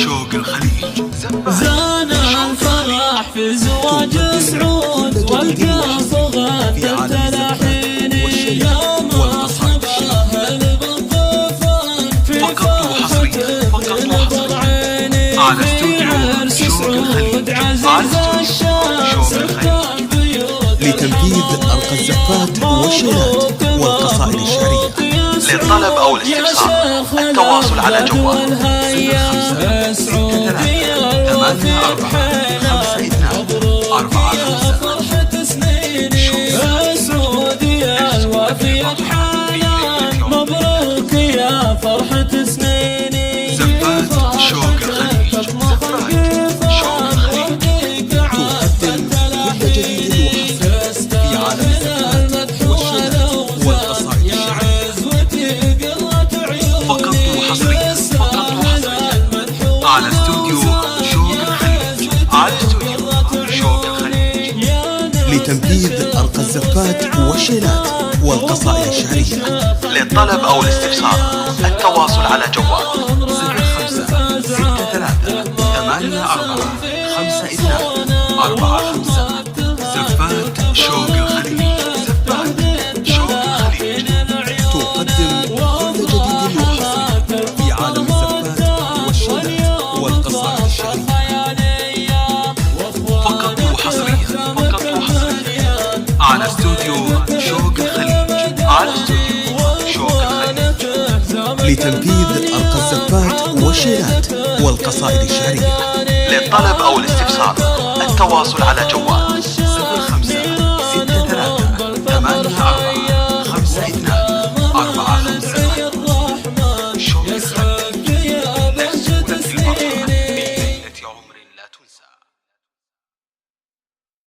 شوق الخليج. زان الفرح في زواج سعود والقافغة التلاحين يوم صباح بالضفان في فرحة العين على استوديو شوق الخليج. لتنفيذ أرقى الزفات والشيلات والقصائد الشعرية. للطلب أو الاستفسار التواصل على جوال 05 مبروك يا فرحة سنيني. زفات شوق الخليج. زفات شوق الخليج تقدم كل جديد وحصري في عالم الزفات والشيلات والقصائد الشعرية. فقط وحصريا على استوديو شوق الخليج. على استوديو شوق الخليج. لتنفيذ أرقى الزفات والشيلات والقصائد الشعرية. للطلب أو الاستفسار التواصل على جوال 05 زفات شوق الخليج. زفات شوق الخليج تقدم كل جديد وحصري في عالم الزفات والشيلات والقصائد الشعرية. فقط وحصريا على استوديو شوق الخليج. على استوديو شوق الخليج. لتنفيذ أرقى الزفات والشيلات والقصائد الشعرية. للطلب أو الاستفسار التواصل على جوال 05 شوق الخليج. نفس الفرحة بليلة عمر لا تنسى.